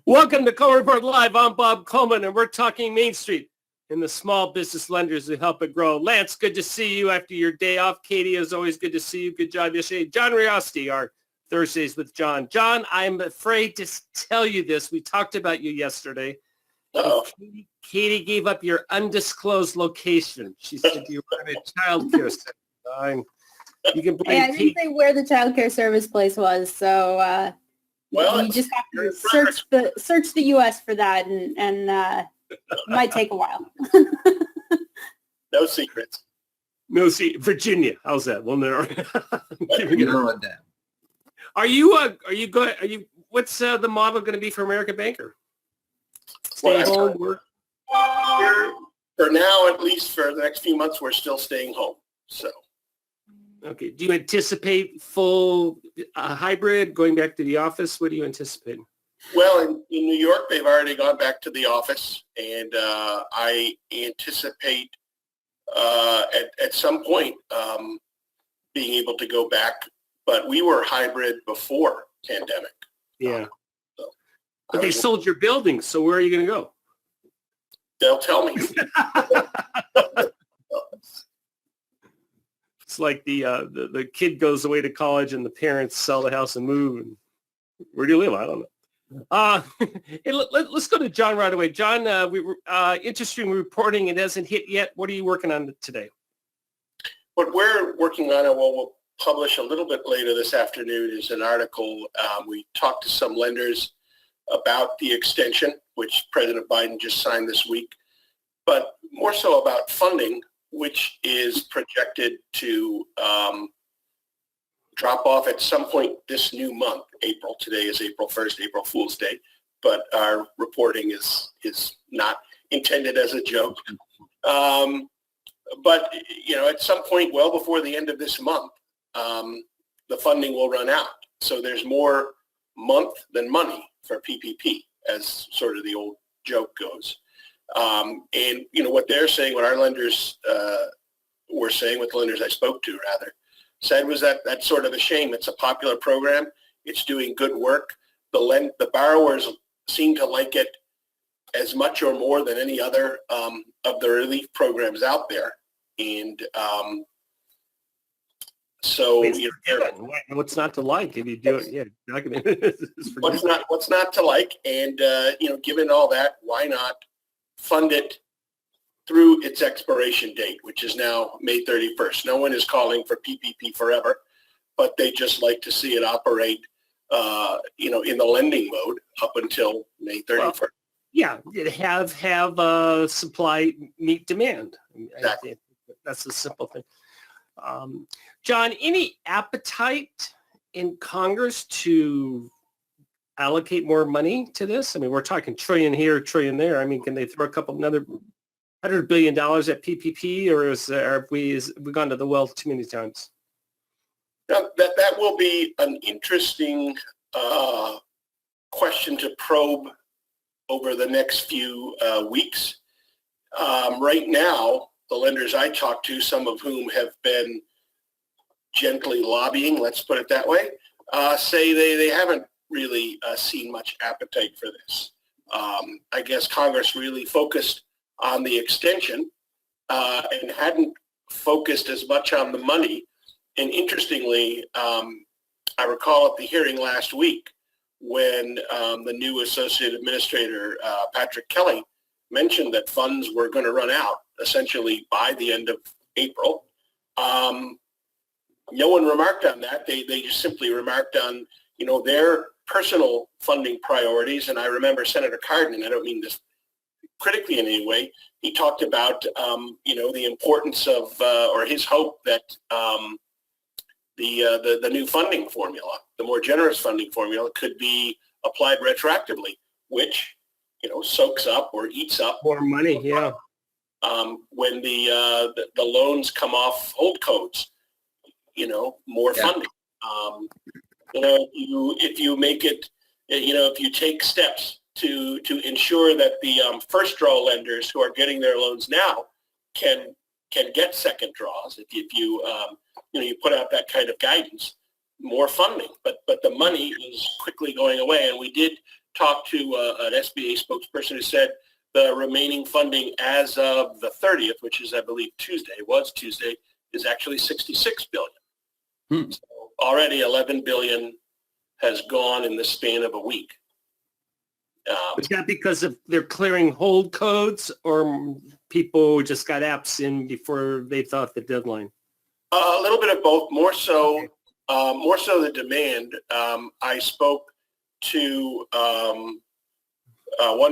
Welcome to Coleman Report Live. I'm Bob Coleman, and we're talking Main Street and the small business lenders who help it grow. Lance, good to see you after your day off. Katie, as always, good to see you. Good job yesterday. John Riosti, our Thursdays with John. John, I'm afraid to tell you this. We talked about you yesterday. Katie gave up your undisclosed location. She said you were at a child care center. You can blame I didn't say where the child care service place was, so you just have to search the U.S. for that, and it might take a while. No secrets. No, Virginia. How's that? Well, no. Are you going? What's the model going to be for American Banker? Stay home, work. For now, at least for the next few months, we're still staying home. So. Okay. Do you anticipate full hybrid, going back to the office? What do you anticipate? Well, in New York, they've already gone back to the office, and I anticipate at some point being able to go back. But we were hybrid before pandemic. Yeah. But they sold your building, so where are you going to go? They'll tell me. It's like the kid goes away to college and the parents sell the house and move. And where do you live? I don't know. Hey, let's go to John right away. John, interesting reporting. It hasn't hit yet. What are you working on today? What we're working on, and we'll publish a little bit later this afternoon, is an article. We talked to some lenders about the extension, which President Biden just signed this week, but more so about funding, which is projected to drop off at some point this new month, April. Today is April 1st, April Fool's Day, but our reporting is not intended as a joke. But, at some point well before the end of this month, the funding will run out. So there's more month than money for PPP, as sort of the old joke goes. And what they're saying, what our lenders were saying, what the lenders I spoke to rather, said was that that's sort of a shame. It's a popular program. It's doing good work. The borrowers seem to like it as much or more than any other of the relief programs out there. And so what's not to like if you do it? Yeah, what's not to like? And given all that, why not fund it through its expiration date, which is now May 31st. No one is calling for PPP forever, but they just like to see it operate, in the lending mode up until May 31st. Well, yeah, have supply meet demand. Exactly. That's the simple thing. John, any appetite in Congress to allocate more money to this? I mean, we're talking trillion here, trillion there. I mean, can they throw another $100 billion at PPP, or have we gone to the well too many times? Now, that will be an interesting question to probe over the next few weeks. Right now, the lenders I talked to, some of whom have been gently lobbying, let's put it that way, say they haven't really seen much appetite for this. I guess Congress really focused on the extension and hadn't focused as much on the money. And interestingly, I recall at the hearing last week when the new Associate Administrator, Patrick Kelly, mentioned that funds were going to run out essentially by the end of April. No one remarked on that. They just simply remarked on, their personal funding priorities. And I remember Senator Cardin, I don't mean this critically in any way, he talked about, the importance of, or his hope that the new funding formula, the more generous funding formula, could be applied retroactively, which, soaks up or eats up more money. Yeah. When the loans come off hold codes, more funding. If you make it, if you take steps to ensure that the first draw lenders who are getting their loans now can get second draws, if you put out that kind of guidance, more funding. But the money is quickly going away, and we did talked to an SBA spokesperson who said the remaining funding as of the 30th, which is, I believe, Tuesday, is actually $66 billion. So already $11 billion has gone in the span of a week. Is that because of they're clearing hold codes, or people just got apps in before they thought the deadline? A little bit of both. More so the demand. I spoke to one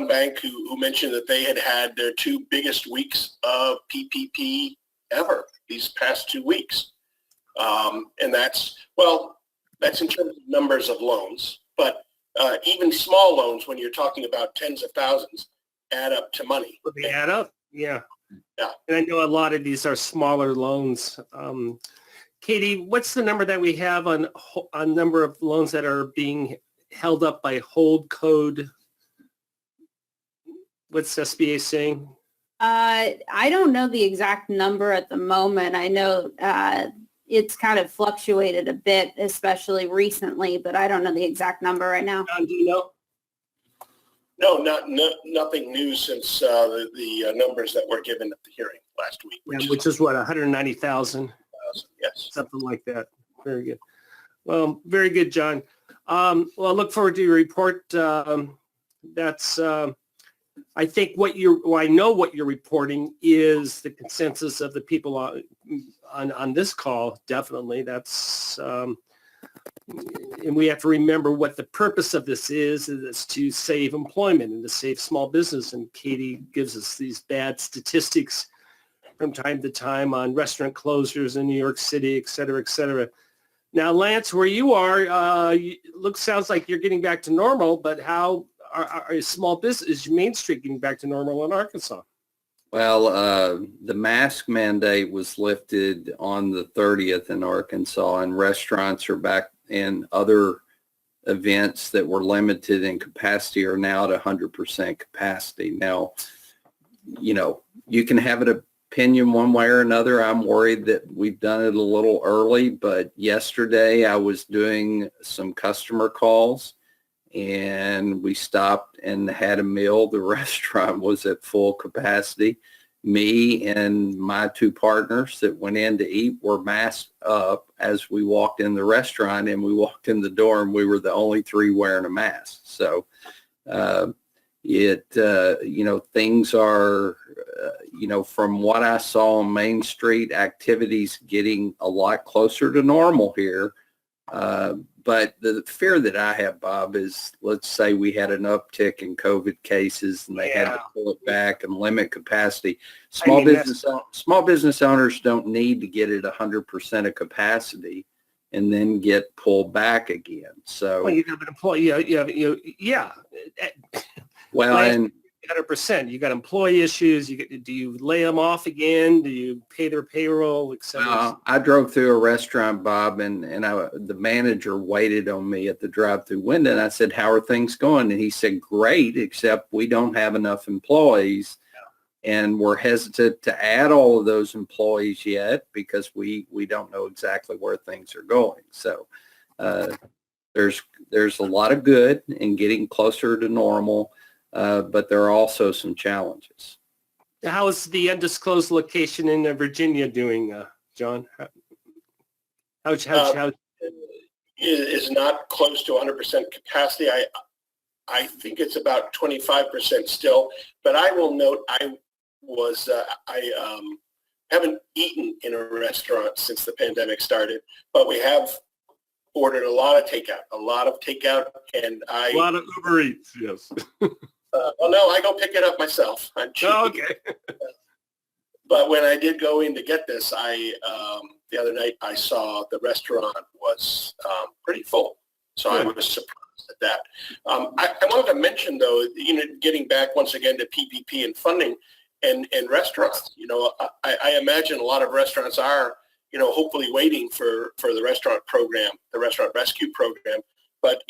bank who mentioned that they had their 2 biggest weeks of PPP ever these past 2 weeks, and that's in terms of numbers of loans, but even small loans, when you're talking about tens of thousands, add up to money. Well, they add up, yeah. Yeah. And I know a lot of these are smaller loans. Katie, what's the number that we have on number of loans that are being held up by hold code? What's SBA saying? I don't know the exact number at the moment. I know it's kind of fluctuated a bit, especially recently, but I don't know the exact number right now. John, do you know? No, nothing new since the numbers that were given at the hearing last week. Which is what, 190,000? Yes. Something like that. Very good. Well, very good, John. Well, I look forward to your report. That's, I think I know what you're reporting is the consensus of the people on this call. Definitely. That's, and we have to remember what the purpose of this is to save employment and to save small business. And Katie gives us these bad statistics from time to time on restaurant closures in New York City, et cetera, et cetera. Now, Lance, where you are, sounds like you're getting back to normal, but how are small business, is Main Street getting back to normal in Arkansas? Well, the mask mandate was lifted on the 30th in Arkansas, and restaurants are back, and other events that were limited in capacity are now at 100% capacity. Now, you can have an opinion one way or another. I'm worried that we've done it a little early, but yesterday I was doing some customer calls and we stopped and had a meal. The restaurant was at full capacity. Me and my 2 partners that went in to eat were masked up as we walked in the restaurant, and we walked in the door and we were the only 3 wearing a mask. So things are, from what I saw on Main Street, activities getting a lot closer to normal here. But the fear that I have, Bob, is let's say we had an uptick in COVID cases and they had to pull it back and limit capacity. Small business owners don't need to get it 100% of capacity and then get pulled back again. So you have an employee, yeah. Well, and 100%. You got employee issues. Do you lay them off again? Do you pay their payroll, etc.? I drove through a restaurant, Bob, and the manager waited on me at the drive-through window, and I said, "How are things going?" And he said, "Great, except we don't have enough employees, and we're hesitant to add all of those employees yet because we don't know exactly where things are going." So there's a lot of good in getting closer to normal. But there are also some challenges. How is the undisclosed location in Virginia doing, John? How is not close to 100% capacity. I think it's about 25% still. But I will note I haven't eaten in a restaurant since the pandemic started, but we have ordered a lot of takeout, and a lot of Uber Eats, yes. Well, no, I go pick it up myself. I'm cheap. Oh, okay. But when I did go in to get this, the other night I saw the restaurant was pretty full. So I was surprised at that. I wanted to mention, though, getting back once again to PPP and funding and restaurants. I imagine a lot of restaurants are, hopefully waiting for the restaurant program, the restaurant rescue program. But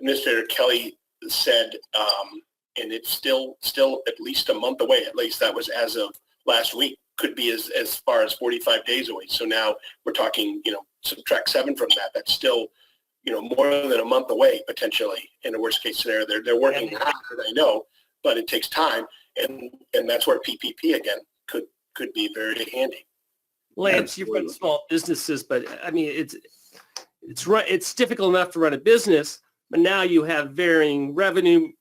Mr. Kelly said, and it's still at least a month away. At least that was as of last week. Could be as far as 45 days away. So now we're talking, subtract 7 from that. That's still more than a month away potentially in a worst case scenario. They're working hard, I know, but it takes time, and that's where PPP again could be very handy. Lance, you've run small businesses, but I mean, it's difficult enough to run a business, but now you have varying revenue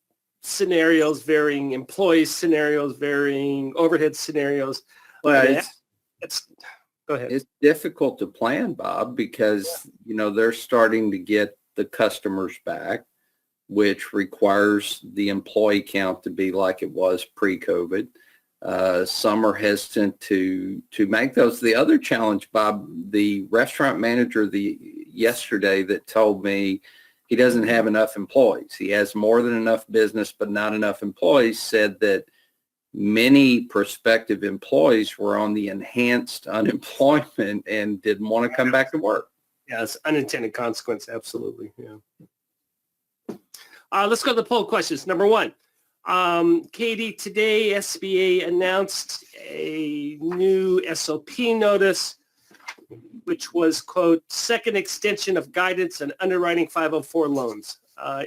scenarios, varying employee scenarios, varying overhead scenarios. Well, go ahead. It's difficult to plan, Bob, because, they're starting to get the customers back, which requires the employee count to be like it was pre-COVID. Some are hesitant to make those. The other challenge, Bob, the restaurant manager yesterday that told me he doesn't have enough employees. He has more than enough business, but not enough employees, said that many prospective employees were on the enhanced unemployment and didn't want to come back to work. Yes, unintended consequence, absolutely. Yeah. Let's go to the poll questions. Number one, Katie, today SBA announced a new SOP notice, which was, quote, second extension of guidance on underwriting 504 loans.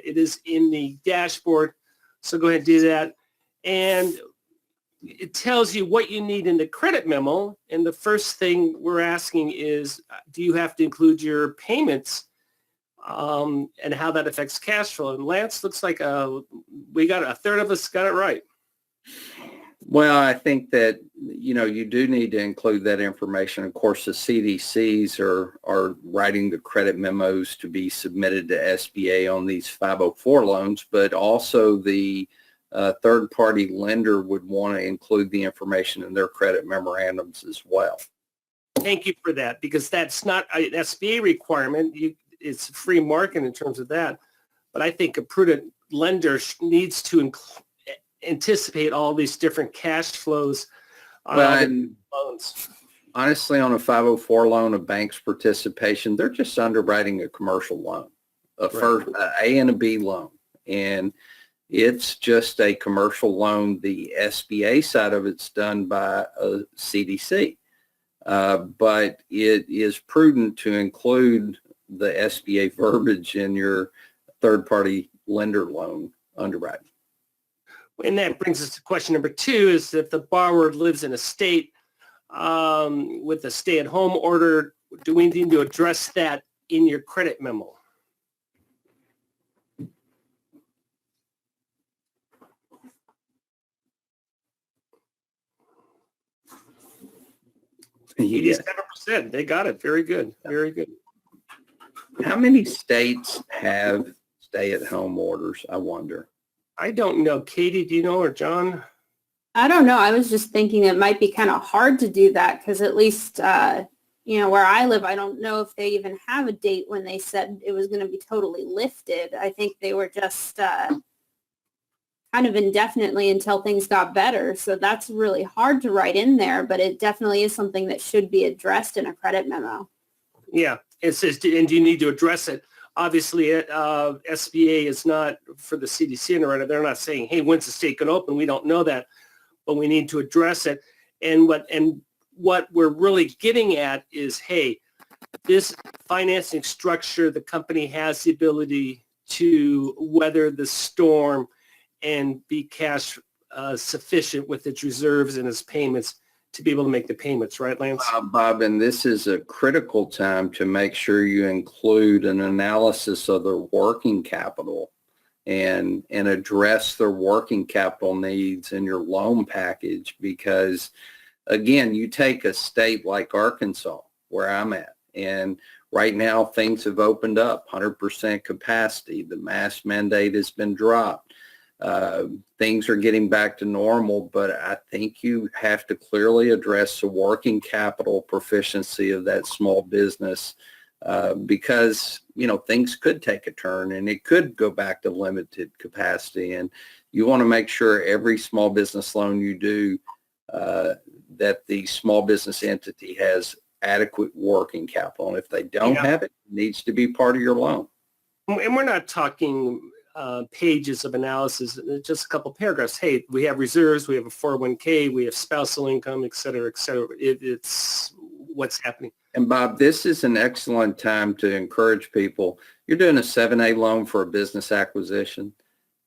It is in the dashboard, so go ahead and do that. And it tells you what you need in the credit memo. And the first thing we're asking is, do you have to include your payments and how that affects cash flow? And Lance, looks like we got a third of us got it right. Well, I think that, you do need to include that information. Of course, the CDCs are writing the credit memos to be submitted to SBA on these 504 loans, but also the third-party lender would want to include the information in their credit memorandums as well. Thank you for that, because that's not an SBA requirement. It's free market in terms of that. But I think a prudent lender needs to anticipate all these different cash flows on loans. Honestly, on a 504 loan, a bank's participation, they're just underwriting a commercial loan, first A and a B loan. And it's just a commercial loan. The SBA side of it's done by a CDC. But it is prudent to include the SBA verbiage in your third-party lender loan underwriting. And that brings us to question number two, is if the borrower lives in a state with a stay-at-home order, do we need to address that in your credit memo? Yeah. 87%. They got it. Very good. Very good. How many states have stay-at-home orders, I wonder? I don't know. Katie, do you know, or John? I don't know. I was just thinking it might be kind of hard to do that because at least, where I live, I don't know if they even have a date when they said it was going to be totally lifted. I think they were just kind of indefinitely until things got better. So that's really hard to write in there, but it definitely is something that should be addressed in a credit memo. Yeah, it says, and you need to address it. Obviously, SBA is not for the CDC underwriter. They're not saying, hey, when's the state going to open? We don't know that, but we need to address it. And what we're really getting at is, hey, this financing structure, the company has the ability to weather the storm and be cash sufficient with its reserves and its payments to be able to make the payments, right, Lance? Bob, and this is a critical time to make sure you include an analysis of their working capital and address their working capital needs in your loan package, because, again, you take a state like Arkansas, where I'm at, and right now things have opened up, 100% capacity. The mask mandate has been dropped. Things are getting back to normal, but I think you have to clearly address the working capital proficiency of that small business because, things could take a turn and it could go back to limited capacity. And you want to make sure every small business loan you do, that the small business entity has adequate working capital. And if they don't have it, it needs to be part of your loan. And we're not talking pages of analysis, just a couple paragraphs. Hey, we have reserves, we have a 401k, we have spousal income, et cetera, et cetera. It's what's happening. And Bob, this is an excellent time to encourage people you're doing a 7A loan for a business acquisition,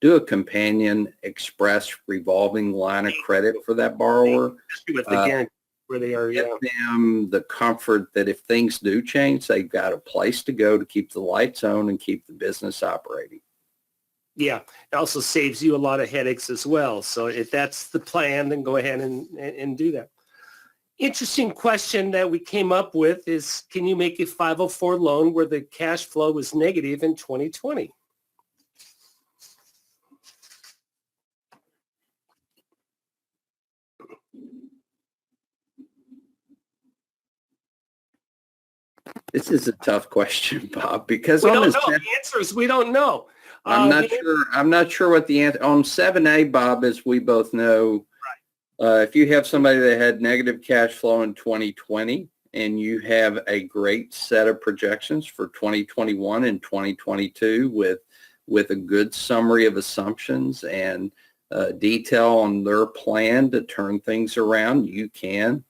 do a companion express revolving line of credit for that borrower. With the guarantee where they are, Give them the comfort that if things do change, they've got a place to go to keep the lights on and keep the business operating. Yeah, it also saves you a lot of headaches as well. So if that's the plan, then go ahead and do that. Interesting question that we came up with is, can you make a 504 loan where the cash flow was negative in 2020? This is a tough question, Bob, because We on don't the know. The answer is we don't know. I'm not sure what the answer on 7A, Bob, as we both know. If you have somebody that had negative cash flow in 2020 and you have a great set of projections for 2021 and 2022 with a good summary of assumptions and detail on their plan to turn things around, you can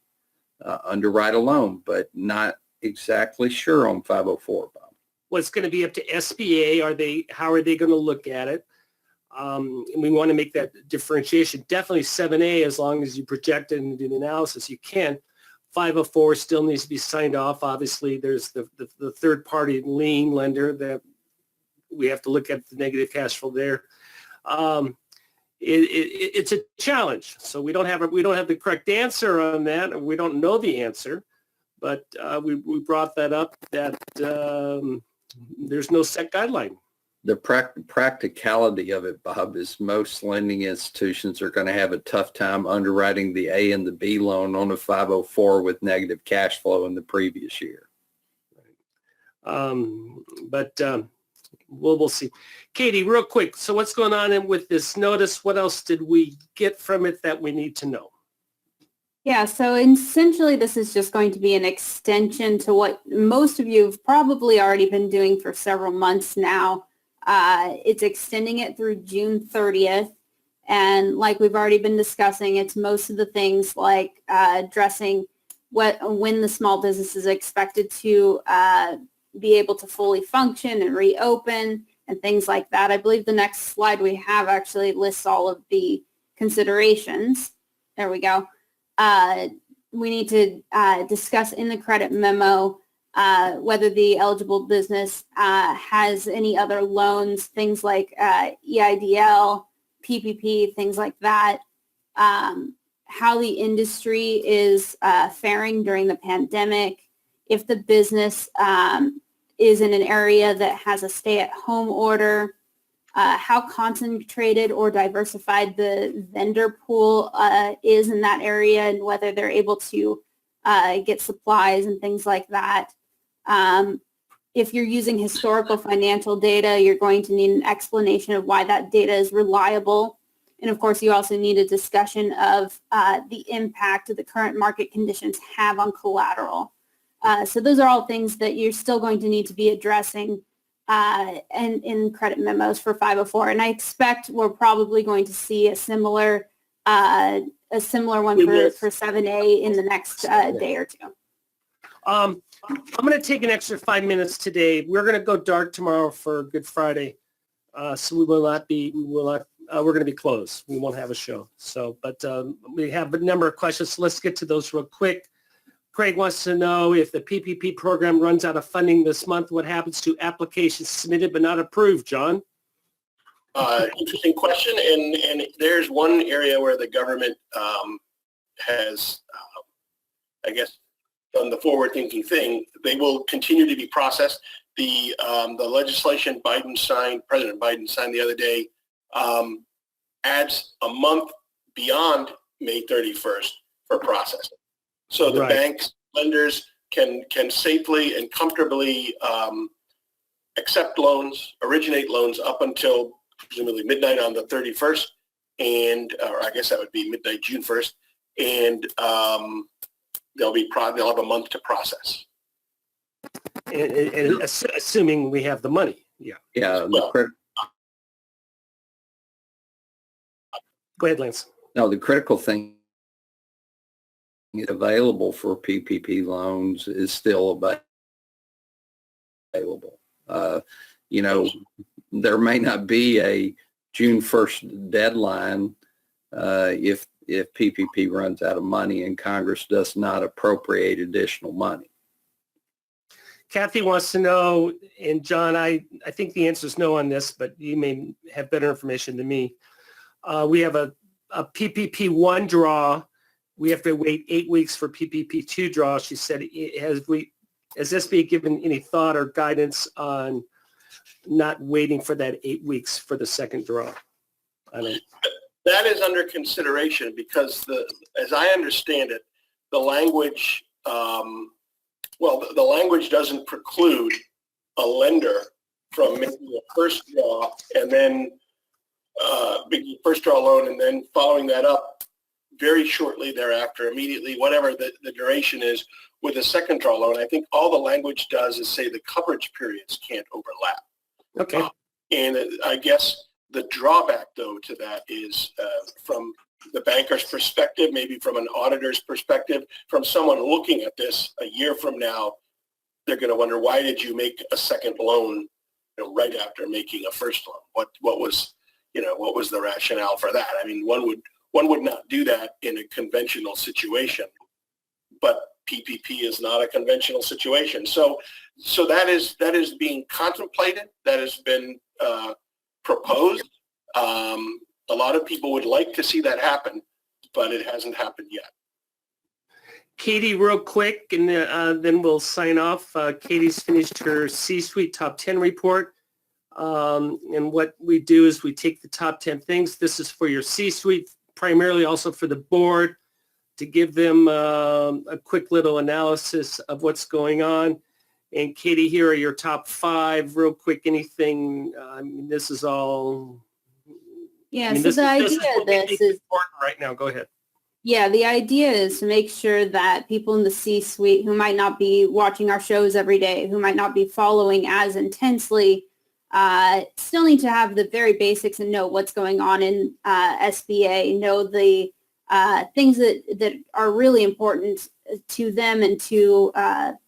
underwrite a loan, but not exactly sure on 504, Bob. Well, it's going to be up to SBA. How are they going to look at it? And we want to make that differentiation. Definitely 7A, as long as you project it and do the analysis, you can. 504 still needs to be signed off. Obviously, there's the third-party lien lender that we have to look at the negative cash flow there. It's a challenge. So we don't have the correct answer on that, and we don't know the answer. But we brought that up that there's no set guideline. The practicality of it, Bob, is most lending institutions are going to have a tough time underwriting the A and the B loan on a 504 with negative cash flow in the previous year. But we'll see. Katie, real quick. So what's going on with this notice? What else did we get from it that we need to know? Yeah, so essentially this is just going to be an extension to what most of you have probably already been doing for several months now. It's extending it through June 30th. And like we've already been discussing, it's most of the things like addressing when the small business is expected to be able to fully function and reopen and things like that. I believe the next slide we have actually lists all of the considerations. There we go. We need to discuss in the credit memo whether the eligible business has any other loans, things like EIDL, PPP, things like that, how the industry is faring during the pandemic, if the business is in an area that has a stay-at-home order, how concentrated or diversified the vendor pool is in that area, and whether they're able to get supplies and things like that. If you're using historical financial data, you're going to need an explanation of why that data is reliable. And of course, you also need a discussion of the impact of the current market conditions have on collateral. So those are all things that you're still going to need to be addressing and in credit memos for 504. And I expect we're probably going to see a similar one for 7A in the next day or two. I'm going to take an extra 5 minutes today. We're going to go dark tomorrow for Good Friday. So we're going to be closed. We won't have a show. So, but we have a number of questions. So let's get to those real quick. Craig wants to know if the PPP program runs out of funding this month, what happens to applications submitted but not approved, John? Interesting question. And there's one area where the government has, I guess, done the forward-thinking thing. They will continue to be processed. The legislation President Biden signed the other day, adds a month beyond May 31st for processing. So the banks, lenders can safely and comfortably accept loans, originate loans up until presumably midnight on the 31st, or I guess that would be midnight June 1st, and they'll have a month to process. And assuming we have the money, yeah. Well, go ahead, Lance. No, the critical thing available for PPP loans is still available. there may not be a June 1st deadline if PPP runs out of money and Congress does not appropriate additional money. Kathy wants to know, and John, I think the answer is no on this, but you may have better information than me. We have a PPP 1 draw. We have to wait 8 weeks for PPP 2 draw. She said, has SBA given any thought or guidance on not waiting for that 8 weeks for the second draw? That is under consideration because as I understand it, the language, the language doesn't preclude a lender from making a first draw and then making a first draw loan and then following that up very shortly thereafter, immediately, whatever the duration is, with a second draw loan. I think all the language does is say the coverage periods can't overlap. Okay. And I guess the drawback, though, to that is from the banker's perspective, maybe from an auditor's perspective, from someone looking at this a year from now, they're going to wonder, why did you make a second loan right after making a first loan? What was the rationale for that? I mean, one would not do that in a conventional situation, but PPP is not a conventional situation. So that is being contemplated. That has been proposed. A lot of people would like to see that happen, but it hasn't happened yet. Katie, real quick, and then we'll sign off. Katie's finished her C-Suite Top 10 report. And what we do is we take the top 10 things. This is for your C-Suite, primarily also for the board, to give them a quick little analysis of what's going on. And Katie, here are your top 5. Real quick, anything, this is all... Yeah, so the idea of this is important right now. Go ahead. Yeah, the idea is to make sure that people in the C-suite who might not be watching our shows every day, who might not be following as intensely, still need to have the very basics and know what's going on in SBA, know the things that are really important to them and to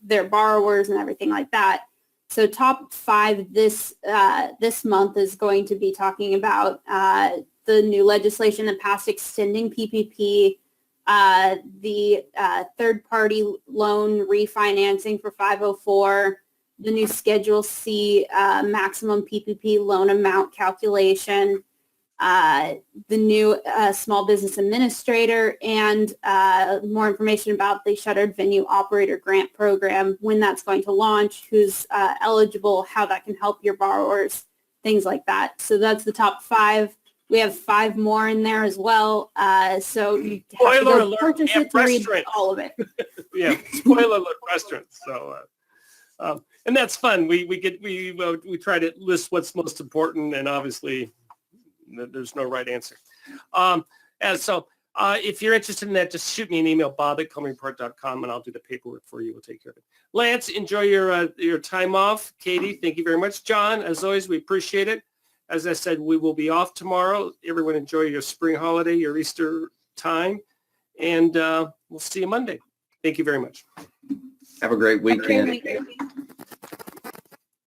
their borrowers and everything like that. So top 5 this month is going to be talking about the new legislation that passed extending PPP, the third-party loan refinancing for 504, the new Schedule C maximum PPP loan amount calculation, the new small business administrator, and more information about the shuttered venue operator grant program, when that's going to launch, who's eligible, how that can help your borrowers, things like that. So that's the top 5. We have 5 more in there as well. So you have to go purchase it to read all of it. Yeah, spoiler alert, restaurants. So, and that's fun. We try to list what's most important, and obviously there's no right answer. And so if you're interested in that, just shoot me an email, bob@colemanreport.com, and I'll do the paperwork for you. We'll take care of it. Lance, enjoy your time off. Katie, thank you very much. John, as always, we appreciate it. As I said, we will be off tomorrow. Everyone enjoy your spring holiday, your Easter time, and we'll see you Monday. Thank you very much. Have a great weekend. Okay.